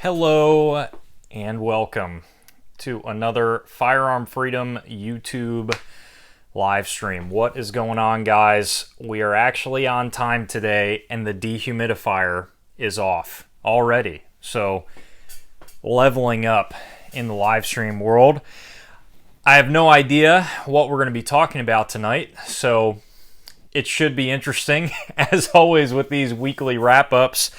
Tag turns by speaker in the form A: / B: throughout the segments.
A: Hello and welcome to another Firearm Freedom YouTube live stream. What is going on, guys? We are actually on time today and the dehumidifier is off already. So leveling up in the live stream world. I have no idea what we're going to be talking about tonight, so it should be interesting. As always with these weekly wrap-ups,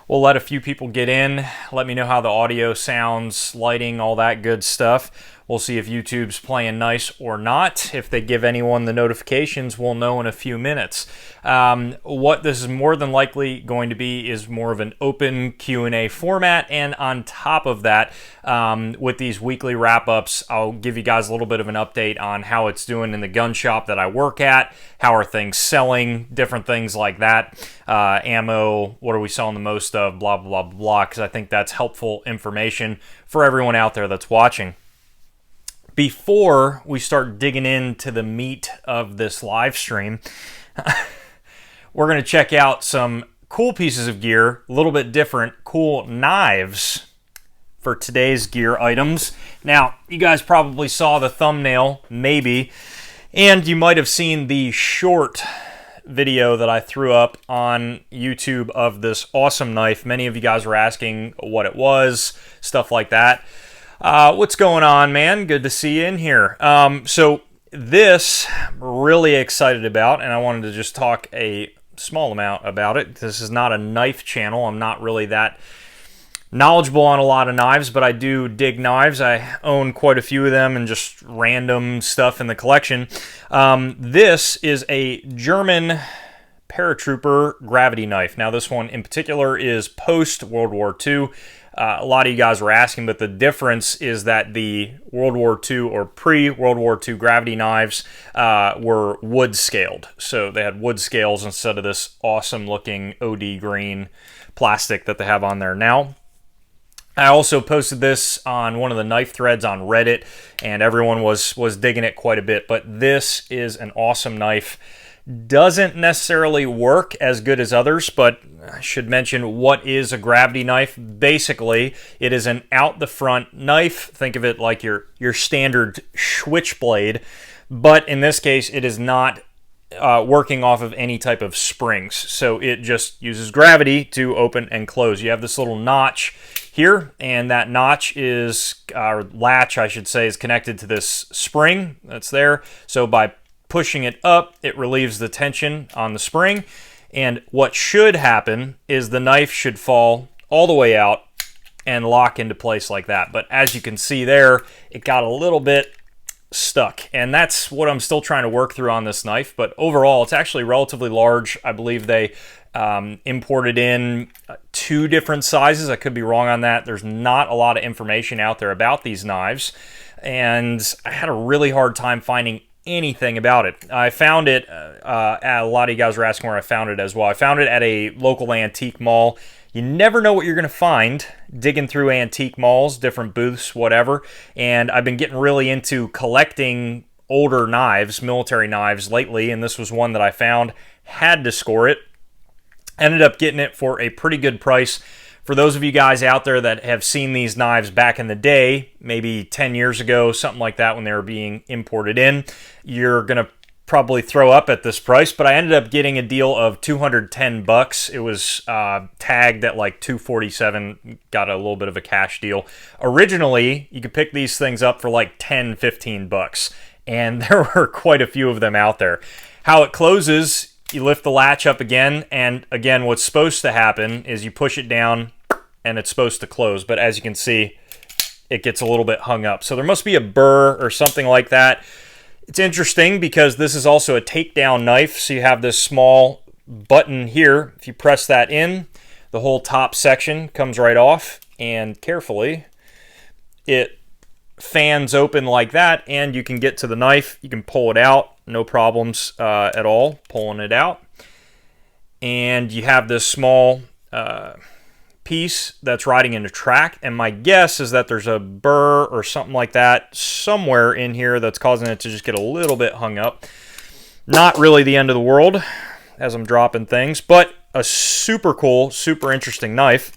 A: we'll let a few people get in. Let me know how the audio sounds, lighting, all that good stuff. We'll see if YouTube's playing nice or not. If they give anyone the notifications, we'll know in a few minutes. What this is more than likely going to be is more of an open Q&A format. And on top of that, with these weekly wrap-ups, I'll give you guys a little bit of an update on how it's doing in the gun shop that I work at. How are things selling? Different things like that. Ammo, what are we selling the most of? Blah, blah, blah, blah. Because I think that's helpful information for everyone out there that's watching. Before we start digging into the meat of this live stream, we're going to check out some cool pieces of gear, a little bit different, cool knives for today's gear items. Now, you guys probably saw the thumbnail, maybe, and you might have seen the short video that I threw up on YouTube of this awesome knife. Many of you guys were asking what it was, stuff like that. What's going on, man? Good to see you in here. So this, I'm really excited about, and I wanted to just talk a small amount about it. This is not a knife channel. I'm not really that knowledgeable on a lot of knives, but I do dig knives. I own quite a few of them and just random stuff in the collection. This is a German paratrooper gravity knife. Now, this one in particular is post-World War II. A lot of you guys were asking, but the difference is that the World War II or pre-World War II gravity knives were wood scaled. So they had wood scales instead of this awesome looking OD green plastic that they have on there now. I also posted this on one of the knife threads on Reddit, and everyone was digging it quite a bit. But this is an awesome knife. Doesn't necessarily work as good as others, but I should mention what is a gravity knife. Basically, it is an out-the-front knife. Think of it like your standard switchblade, but in this case, it is not working off of any type of springs. So it just uses gravity to open and close. You have this little notch here, and that notch is, or latch, I should say, is connected to this spring that's there. So by pushing it up, it relieves the tension on the spring, and what should happen is the knife should fall all the way out and lock into place like that. But as you can see there, it got a little bit stuck, and that's what I'm still trying to work through on this knife. But overall, it's actually relatively large. I believe they imported in 2 different sizes. I could be wrong on that. There's not a lot of information out there about these knives, and I had a really hard time finding anything about it. I found it, a lot of you guys were asking where I found it as well. I found it at a local antique mall. You never know what you're going to find digging through antique malls, different booths, whatever. And I've been getting really into collecting older knives, military knives lately, and this was one that I found. Had to score it. Ended up getting it for a pretty good price. For those of you guys out there that have seen these knives back in the day, maybe 10 years ago, something like that, when they were being imported in, you're going to probably throw up at this price, but I ended up getting a deal of $210. It was tagged at like $247, got a little bit of a cash deal. Originally, you could pick these things up for like $10, $15, and there were quite a few of them out there. How it closes, you lift the latch up again, and again, what's supposed to happen is you push it down, and it's supposed to close, but as you can see, it gets a little bit hung up. So there must be a burr or something like that. It's interesting because this is also a takedown knife, so you have this small button here. If you press that in, the whole top section comes right off, and carefully, it fans open like that, and you can get to the knife. You can pull it out, no problems at all, pulling it out. And you have this small piece that's riding in a track, and my guess is that there's a burr or something like that somewhere in here that's causing it to just get a little bit hung up. Not really the end of the world as I'm dropping things, but a super cool, super interesting knife.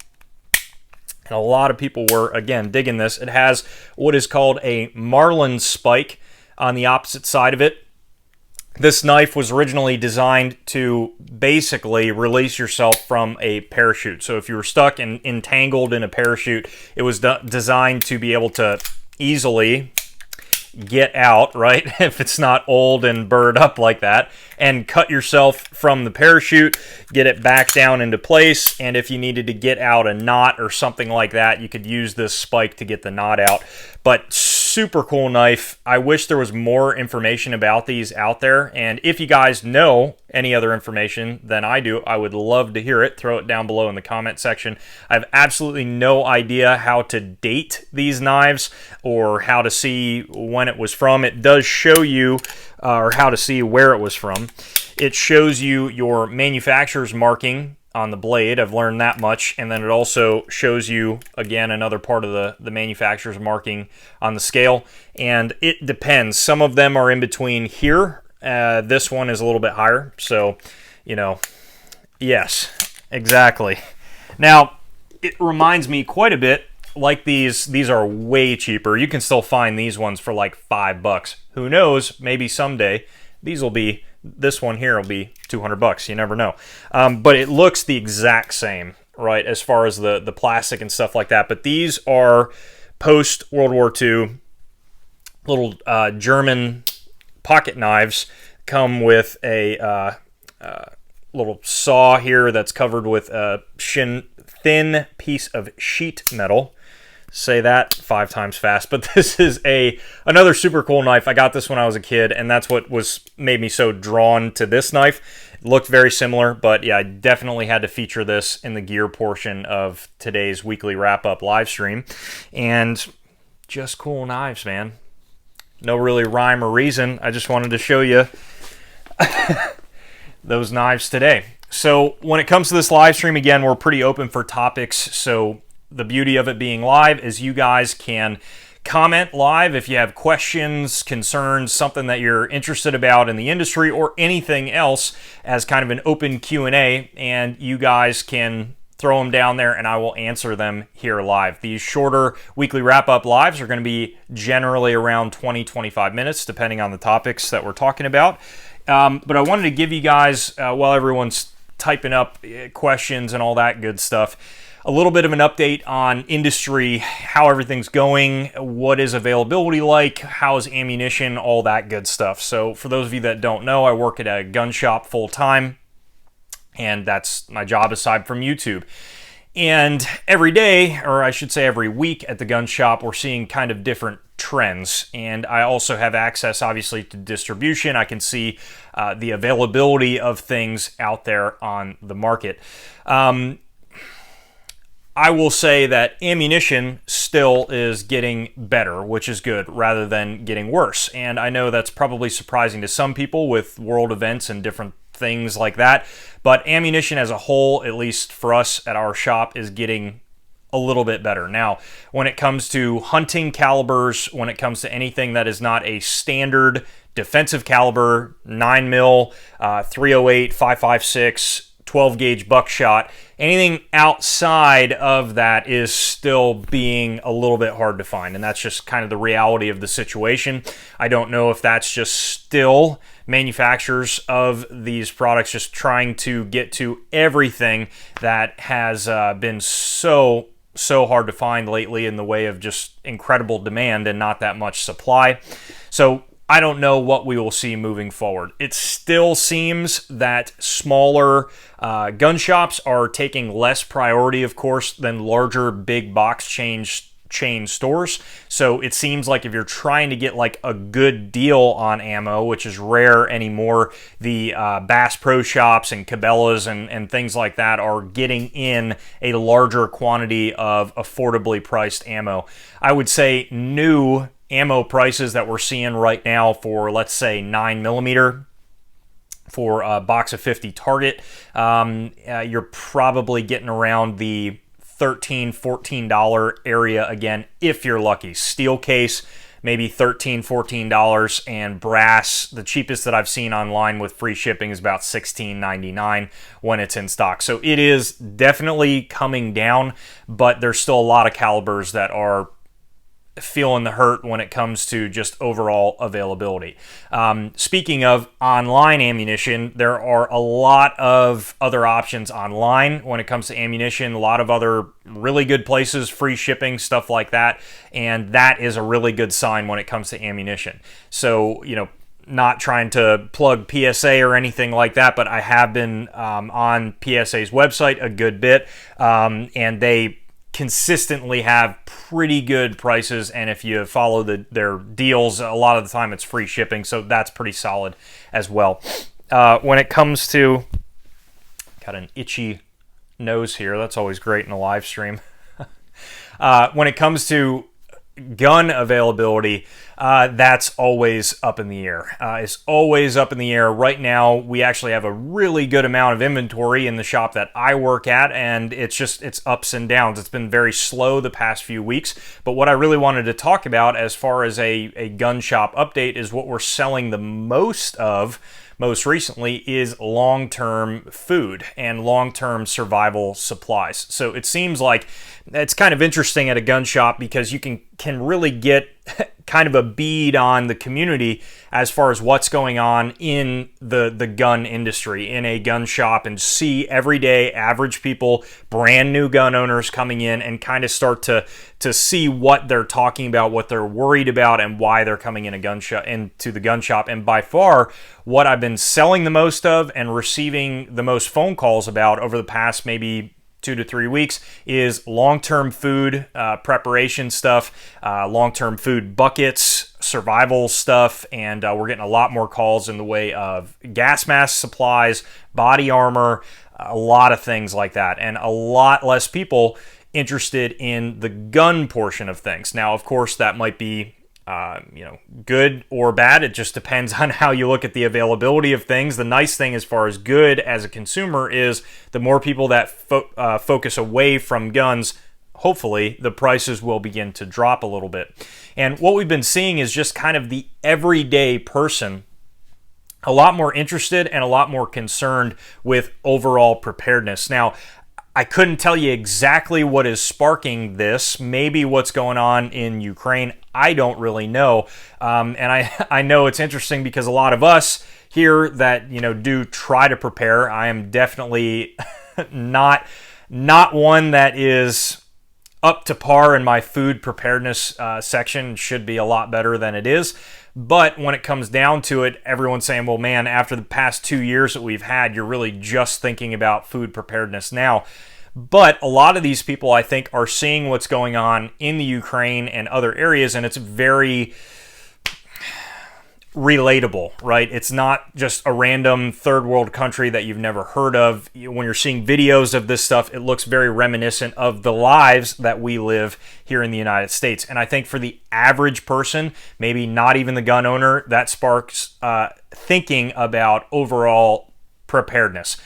A: And a lot of people were, again, digging this. It has what is called a marlin spike on the opposite side of it. This knife was originally designed to basically release yourself from a parachute. So if you were stuck and entangled in a parachute, it was designed to be able to easily get out, right? If it's not old and burred up like that, and cut yourself from the parachute, get it back down into place, and if you needed to get out a knot or something like that, you could use this spike to get the knot out. But super cool knife. I wish there was more information about these out there, and if you guys know any other information than I do, I would love to hear it. Throw it down below in the comment section. I have absolutely no idea how to date these knives or how to see when it was from. It does show you, or how to see where it was from. It shows you your manufacturer's marking on the blade. I've learned that much. And then it also shows you, again, another part of the manufacturer's marking on the scale. And it depends. Some of them are in between here. This one is a little bit higher. So, you know, yes, exactly. Now, it reminds me quite a bit like these. These are way cheaper. You can still find these ones for like $5. Who knows? Maybe someday these will be, this one here will be $200. You never know. But it looks the exact same, right, as far as the plastic and stuff like that. But these are post World War II little German pocket knives. Come with a little saw here that's covered with a thin piece of sheet metal. Say that 5 times fast. But this is another super cool knife. I got this when I was a kid, and that's what made me so drawn to this knife. It looked very similar, but yeah, I definitely had to feature this in the gear portion of today's weekly wrap-up live stream. And just cool knives, man. No really rhyme or reason. I just wanted to show you those knives today. So when it comes to this live stream, again, we're pretty open for topics. So the beauty of it being live is you guys can comment live if you have questions, concerns, something that you're interested about in the industry, or anything else as kind of an open Q&A, and you guys can throw them down there and I will answer them here live. These shorter weekly wrap-up lives are going to be generally around 20-25 minutes, depending on the topics that we're talking about. But I wanted to give you guys, while everyone's typing up questions and all that good stuff, a little bit of an update on industry, how everything's going, what is availability like, how is ammunition, all that good stuff. So for those of you that don't know, I work at a gun shop full time, and that's my job aside from YouTube. And every day, or I should say every week at the gun shop, we're seeing kind of different trends. And I also have access, obviously, to distribution. I can see the availability of things out there on the market. I will say that ammunition still is getting better, which is good, rather than getting worse. And I know that's probably surprising to some people with world events and different things like that. But ammunition as a whole, at least for us at our shop, is getting a little bit better. Now, when it comes to hunting calibers, when it comes to anything that is not a standard defensive caliber, 9mm, 308, 5.56, 12 gauge buckshot, anything outside of that is still being a little bit hard to find, and that's just kind of the reality of the situation. I don't know if that's just still manufacturers of these products just trying to get to everything that has been so hard to find lately in the way of just incredible demand and not that much supply. So I don't know what we will see moving forward. It still seems that smaller gun shops are taking less priority, of course, than larger big box chain stores. So it seems like if you're trying to get like a good deal on ammo, which is rare anymore, the Bass Pro Shops and Cabela's and things like that are getting in a larger quantity of affordably priced ammo. I would say new ammo prices that we're seeing right now for, let's say, 9mm for a box of 50 target, you're probably getting around the $13, $14 area again, if you're lucky. Steel case, maybe $13, $14, and brass, the cheapest that I've seen online with free shipping is about $16.99 when it's in stock. So it is definitely coming down, but there's still a lot of calibers that are feeling the hurt when it comes to just overall availability. Speaking of online ammunition, there are a lot of other options online when it comes to ammunition, a lot of other really good places, free shipping, stuff like that, and that is a really good sign when it comes to ammunition. So, not trying to plug PSA or anything like that, but I have been on PSA's website a good bit, and they consistently have pretty good prices, and if you follow their deals, a lot of the time it's free shipping, so that's pretty solid as well. When it comes to, got an itchy nose here, that's always great in a live stream. When it comes to gun availability, that's always up in the air. It's always up in the air. Right now, we actually have a really good amount of inventory in the shop that I work at, and it's ups and downs. It's been very slow the past few weeks, but what I really wanted to talk about as far as a gun shop update is what we're selling the most of most recently is long-term food and long-term survival supplies. So it seems like it's kind of interesting at a gun shop because you can really get kind of a bead on the community as far as what's going on in the gun industry in a gun shop, and see everyday average people, brand new gun owners coming in and kind of start to see what they're talking about, what they're worried about, and why they're coming in into the gun shop. And by far, what I've been selling the most of and receiving the most phone calls about over the past maybe 2 to 3 weeks is long-term food preparation stuff, long-term food buckets, survival stuff, and we're getting a lot more calls in the way of gas mask supplies, body armor, a lot of things like that, and a lot less people interested in the gun portion of things. Now, of course, that might be good or bad. It just depends on how you look at the availability of things. The nice thing as far as good as a consumer is the more people that focus away from guns, hopefully the prices will begin to drop a little bit. And what we've been seeing is just kind of the everyday person a lot more interested and a lot more concerned with overall preparedness. Now, I couldn't tell you exactly what is sparking this. Maybe what's going on in Ukraine. I don't really know. And I know it's interesting because a lot of us here that do try to prepare. I am definitely not one that is up to par in my food preparedness section. Should be a lot better than it is. But when it comes down to it, everyone's saying, well, man, after the past 2 years that we've had, you're really just thinking about food preparedness now. But a lot of these people, I think, are seeing what's going on in the Ukraine and other areas, and it's very relatable, right? It's not just a random third world country that you've never heard of. When you're seeing videos of this stuff, it looks very reminiscent of the lives that we live here in the United States. And I think for the average person, maybe not even the gun owner, that sparks thinking about overall preparedness.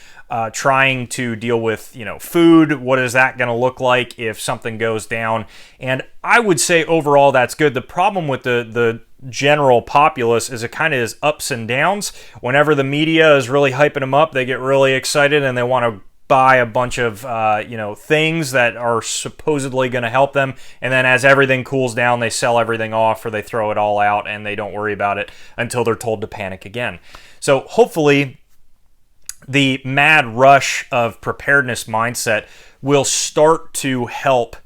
A: Trying to deal with, food. What is that going to look like if something goes down? And I would say overall that's good. The problem with the general populace is it kind of is ups and downs. Whenever the media is really hyping them up, they get really excited and they want to buy a bunch of things that are supposedly going to help them, and then as everything cools down, they sell everything off or they throw it all out and they don't worry about it until they're told to panic again. So hopefully the mad rush of preparedness mindset will start to help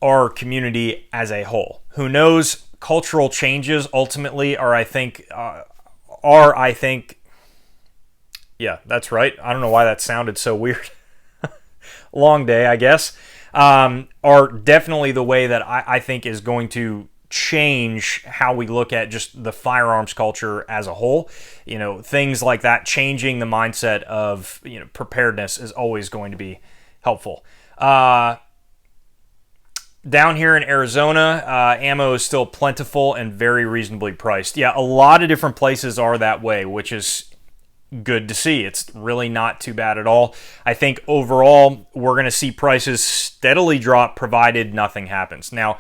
A: our community as a whole. Who knows? Cultural changes ultimately are, yeah, that's right. I don't know why that sounded so weird. Long day, I guess. Are definitely the way that I think is going to change how we look at just the firearms culture as a whole. Things like that, changing the mindset of preparedness is always going to be helpful. Down here in Arizona, ammo is still plentiful and very reasonably priced. Yeah, a lot of different places are that way, which is good to see. It's really not too bad at all. I think overall we're going to see prices steadily drop provided nothing happens. Now,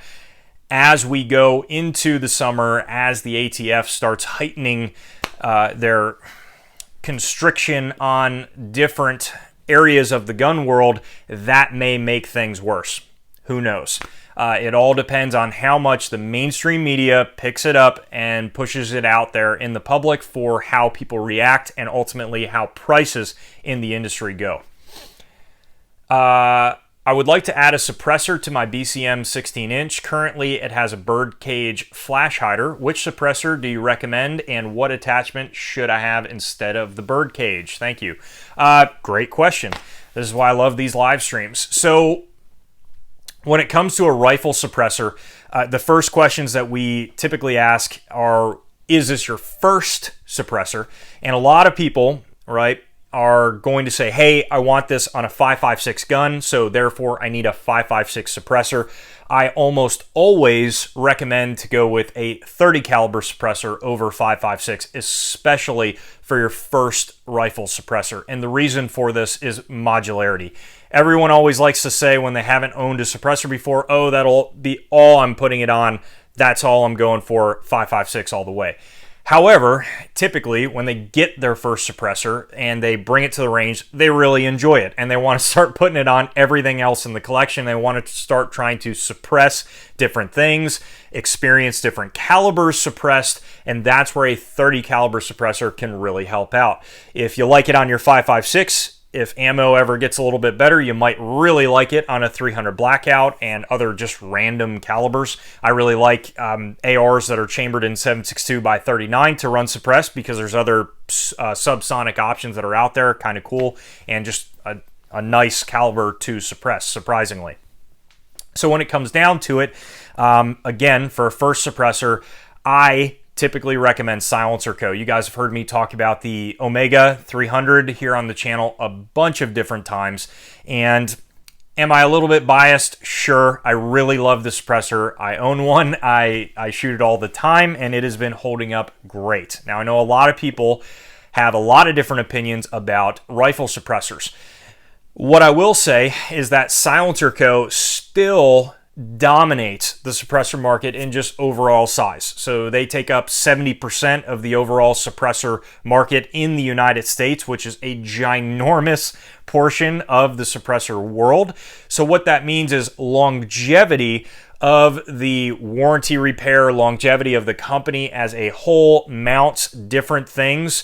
A: as we go into the summer, as the ATF starts heightening their constriction on different areas of the gun world, that may make things worse. Who knows? It all depends on how much the mainstream media picks it up and pushes it out there in the public for how people react and ultimately how prices in the industry go. I would like to add a suppressor to my BCM 16-inch. Currently, it has a birdcage flash hider. Which suppressor do you recommend, and what attachment should I have instead of the birdcage? Thank you. Great question. This is why I love these live streams. So, when it comes to a rifle suppressor, the first questions that we typically ask are, is this your first suppressor? And a lot of people, right, are going to say, hey, I want this on a 5.56 gun, so therefore I need a 5.56 suppressor. I almost always recommend to go with a 30 caliber suppressor over 5.56, especially for your first rifle suppressor. And the reason for this is modularity. Everyone always likes to say when they haven't owned a suppressor before, oh, that'll be all I'm putting it on. That's all I'm going for, 5.56 all the way. However, typically when they get their first suppressor and they bring it to the range, they really enjoy it and they want to start putting it on everything else in the collection. They want to start trying to suppress different things, experience different calibers suppressed, and that's where a 30 caliber suppressor can really help out. If you like it on your 5.56, if ammo ever gets a little bit better, you might really like it on a 300 Blackout and other just random calibers. I really like ARs that are chambered in 7.62 by 39 to run suppressed because there's other subsonic options that are out there, kind of cool, and just a nice caliber to suppress, surprisingly. So when it comes down to it, again, for a first suppressor, I typically recommend Silencer Co. You guys have heard me talk about the Omega 300 here on the channel a bunch of different times. And am I a little bit biased? Sure. I really love the suppressor. I own one. I shoot it all the time, and it has been holding up great. Now, I know a lot of people have a lot of different opinions about rifle suppressors. What I will say is that Silencer Co. still dominates the suppressor market in just overall size. So they take up 70% of the overall suppressor market in the United States, which is a ginormous portion of the suppressor world. So what that means is longevity of the warranty repair, longevity of the company as a whole, mounts, different things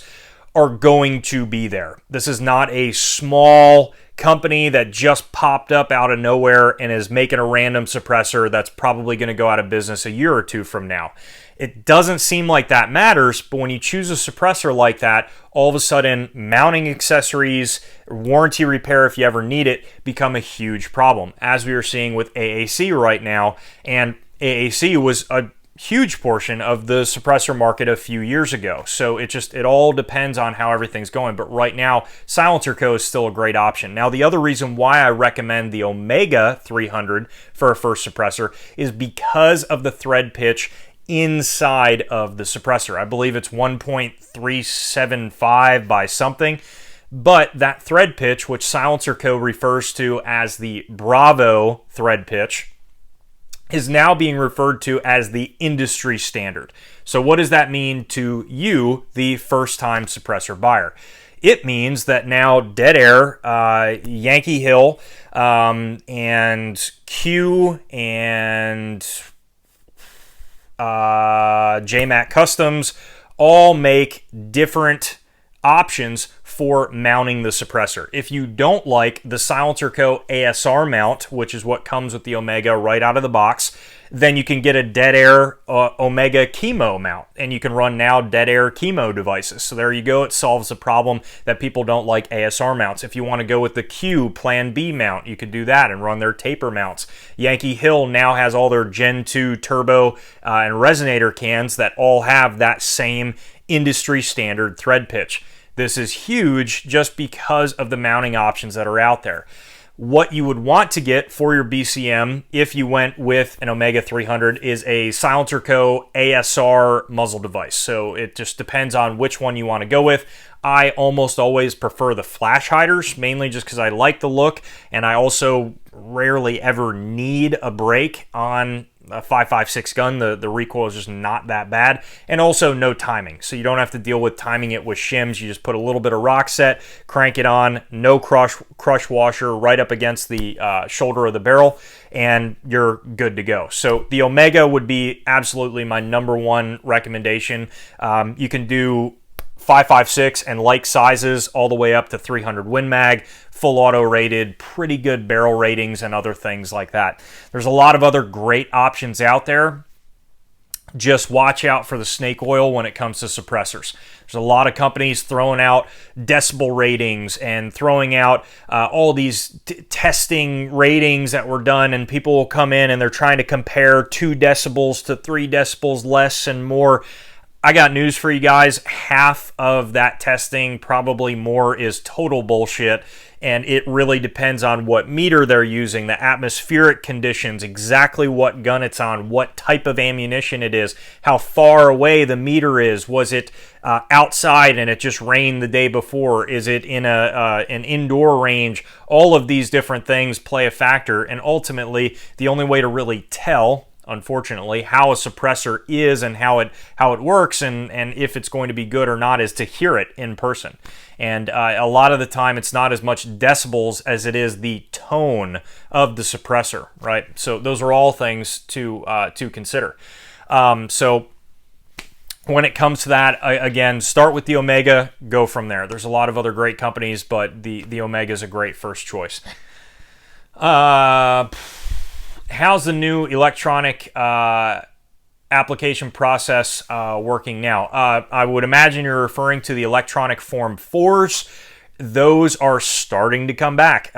A: are going to be there. This is not a small company that just popped up out of nowhere and is making a random suppressor that's probably going to go out of business a year or two from now. It doesn't seem like that matters, but when you choose a suppressor like that, all of a sudden mounting accessories, warranty repair if you ever need it, become a huge problem, as we are seeing with AAC right now. And AAC was a huge portion of the suppressor market a few years ago. So it all depends on how everything's going. But right now, Silencer Co. is still a great option. Now, the other reason why I recommend the Omega 300 for a first suppressor is because of the thread pitch inside of the suppressor. I believe it's 1.375 by something. But that thread pitch, which Silencer Co. refers to as the Bravo thread pitch, is now being referred to as the industry standard. So what does that mean to you, the first-time suppressor buyer? It means that now Dead Air, Yankee Hill, and Q, and JMac Customs all make different options for mounting the suppressor. If you don't like the Silencer Co. ASR mount, which is what comes with the Omega right out of the box, then you can get a Dead Air Omega Chemo mount, and you can run now Dead Air Chemo devices. So there you go. It solves the problem that people don't like ASR mounts. If you want to go with the Q Plan B mount, you could do that and run their taper mounts. Yankee Hill now has all their Gen 2 turbo and resonator cans that all have that same industry standard thread pitch. This is huge just because of the mounting options that are out there. What you would want to get for your BCM if you went with an Omega 300 is a Silencer Co. ASR muzzle device. So it just depends on which one you want to go with. I almost always prefer the flash hiders, mainly just because I like the look, and I also rarely ever need a break on a 5.56 gun, the recoil is just not that bad. And also no timing, so you don't have to deal with timing it with shims. You just put a little bit of rock set, crank it on, no crush washer, right up against the shoulder of the barrel, and you're good to go. So the Omega would be absolutely my number one recommendation. You can do 5.56 and like sizes all the way up to 300 Win Mag, full auto rated, pretty good barrel ratings and other things like that. There's a lot of other great options out there. Just watch out for the snake oil when it comes to suppressors. There's a lot of companies throwing out decibel ratings and throwing out all these testing ratings that were done, and people will come in and they're trying to compare 2 decibels to 3 decibels less and more. I got news for you guys. Half of that testing, probably more, is total bullshit, and it really depends on what meter they're using, the atmospheric conditions, exactly what gun it's on, what type of ammunition it is, how far away the meter is. Was it outside and it just rained the day before? Is it in an indoor range? All of these different things play a factor, and ultimately the only way to really tell, unfortunately, how a suppressor is and how it works and if it's going to be good or not is to hear it in person. And a lot of the time it's not as much decibels as it is the tone of the suppressor, right? So those are all things to consider. So when it comes to that, again, start with the Omega, go from there. There's a lot of other great companies, but the Omega is a great first choice. How's the new electronic application process working now? I would imagine you're referring to the electronic Form 4s. Those are starting to come back.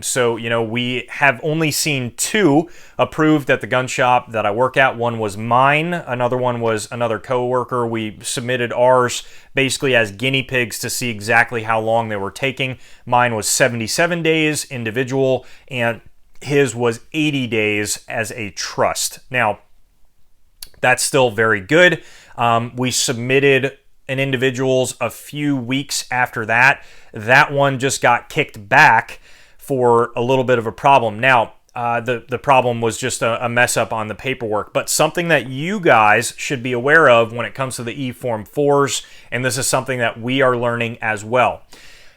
A: So, we have only seen 2 approved at the gun shop that I work at. One was mine. Another one was another coworker. We submitted ours basically as guinea pigs to see exactly how long they were taking. Mine was 77 days individual, and his was 80 days as a trust. Now, that's still very good. We submitted an individual's a few weeks after that. That one just got kicked back for a little bit of a problem. Now, the problem was just a mess up on the paperwork, but something that you guys should be aware of when it comes to the E-Form 4s, and this is something that we are learning as well.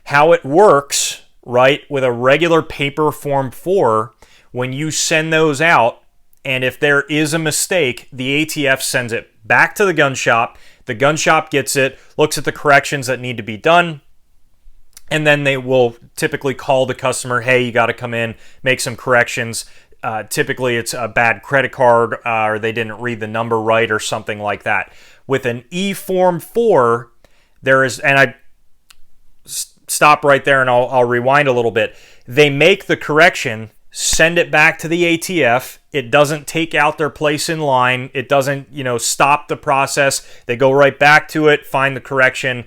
A: How it works, right, with a regular paper Form 4, when you send those out, and if there is a mistake, the ATF sends it back to the gun shop. The gun shop gets it, looks at the corrections that need to be done, and then they will typically call the customer, hey, you got to come in, make some corrections. Typically, it's a bad credit card, or they didn't read the number right, or something like that. With an E-Form 4, there is, and I stop right there and I'll rewind a little bit. They make the correction, send it back to the ATF. It doesn't take out their place in line. It doesn't, stop the process. They go right back to it, find the correction,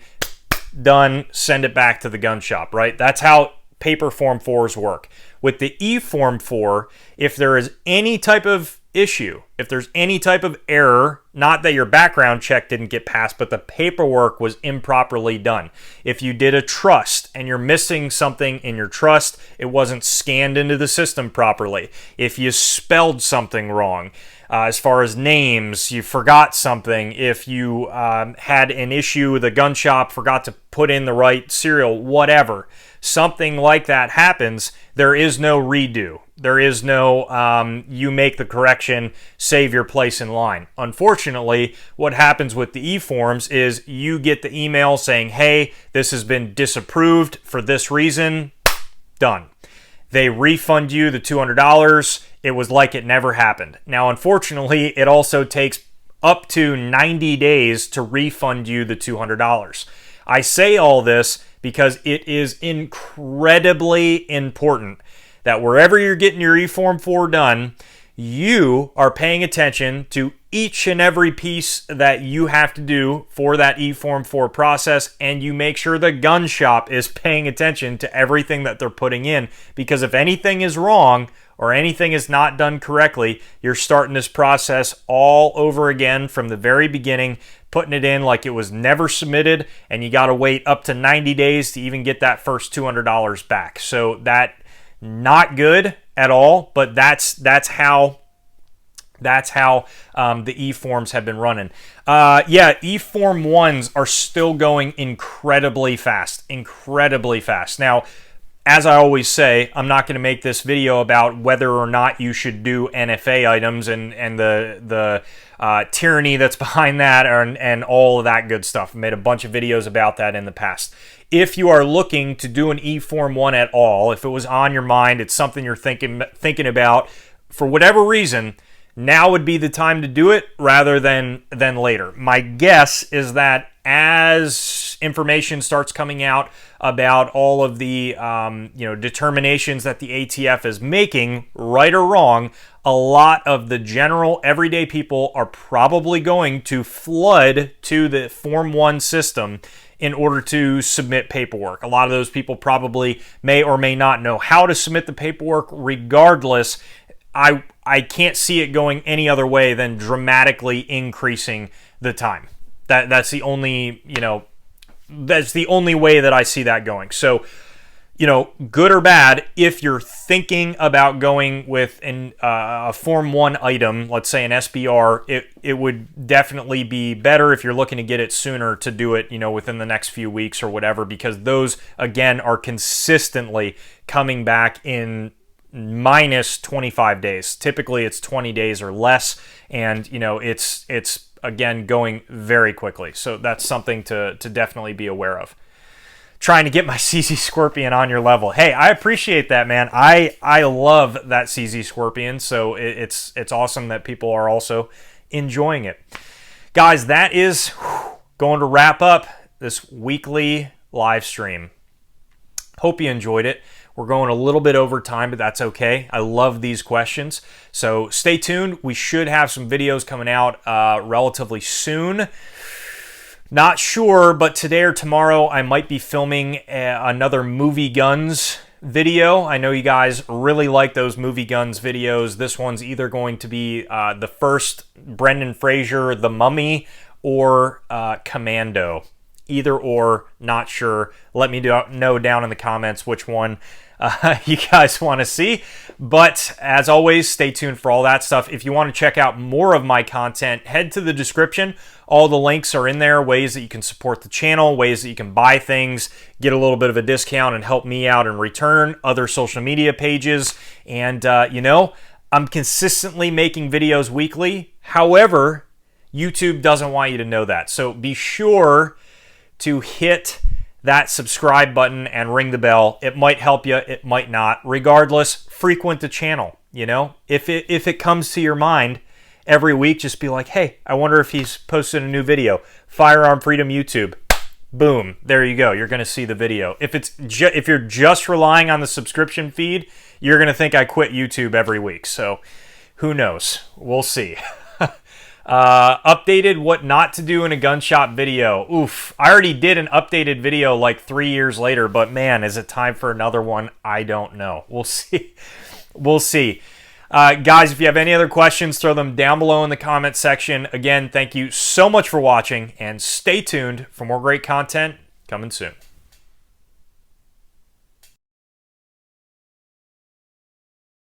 A: done, send it back to the gun shop, right? That's how paper Form 4s work. With the E-Form 4, if there is any type of issue, if there's any type of error, not that your background check didn't get passed, but the paperwork was improperly done. If you did a trust and you're missing something in your trust, it wasn't scanned into the system properly. If you spelled something wrong, as far as names, you forgot something. If you had an issue, the gun shop forgot to put in the right serial, whatever. Something like that happens, there is no redo. There is no you make the correction, save your place in line. Unfortunately, what happens with the E-Forms is you get the email saying, hey, this has been disapproved for this reason, done. They refund you the $200. It was like it never happened. Now, unfortunately, it also takes up to 90 days to refund you the $200. I say all this because it is incredibly important that wherever you're getting your E-Form 4 done, you are paying attention to each and every piece that you have to do for that E-Form 4 process, and you make sure the gun shop is paying attention to everything that they're putting in, because if anything is wrong or anything is not done correctly, you're starting this process all over again from the very beginning, putting it in like it was never submitted, and you got to wait up to 90 days to even get that first $200 back. So that, not good at all, but that's how That's how the E-forms have been running. Yeah, E-form 1s are still going incredibly fast. Incredibly fast. Now, as I always say, I'm not going to make this video about whether or not you should do NFA items and the tyranny that's behind that and all of that good stuff. I made a bunch of videos about that in the past. If you are looking to do an E-form 1 at all, if it was on your mind, it's something you're thinking about, for whatever reason, now would be the time to do it rather than later. My guess is that as information starts coming out about all of the determinations that the ATF is making, right or wrong, a lot of the general everyday people are probably going to flood to the Form 1 system in order to submit paperwork. A lot of those people probably may or may not know how to submit the paperwork. Regardless, I can't see it going any other way than dramatically increasing the time. That's the only, that's the only way that I see that going. So, good or bad, if you're thinking about going with a Form 1 item, let's say an SBR, it would definitely be better if you're looking to get it sooner to do it, within the next few weeks or whatever, because those, again, are consistently coming back in minus 25 days. Typically, it's 20 days or less, and, it's again going very quickly. So that's something to definitely be aware of. Trying to get my CZ Scorpion on your level. Hey, I appreciate that, man. I love that CZ Scorpion, so it's awesome that people are also enjoying it. Guys, that is going to wrap up this weekly live stream. Hope you enjoyed it. We're going a little bit over time, but that's okay. I love these questions. So stay tuned. We should have some videos coming out relatively soon. Not sure, but today or tomorrow I might be filming another Movie Guns video. I know you guys really like those Movie Guns videos. This one's either going to be the first Brendan Fraser, The Mummy, or Commando. Either or, not sure. Let me know down in the comments which one you guys want to see. But as always, stay tuned for all that stuff. If you want to check out more of my content, head to the description. All the links are in there, ways that you can support the channel, ways that you can buy things, get a little bit of a discount and help me out in return, other social media pages. And, I'm consistently making videos weekly. However, YouTube doesn't want you to know that. So be sure to hit that subscribe button and ring the bell. It might help you, it might not. Regardless, frequent the channel. If it comes to your mind every week, just be like, hey, I wonder if he's posted a new video. Firearm Freedom YouTube. Boom, there you go. You're going to see the video. If you're just relying on the subscription feed, you're going to think I quit YouTube every week. So who knows? We'll see. Updated what not to do in a gun shop video. Oof, I already did an updated video like 3 years later, but man, is it time for another one? I don't know. We'll see. We'll see. Guys, if you have any other questions, throw them down below in the comment section. Again, thank you so much for watching, and stay tuned for more great content coming soon.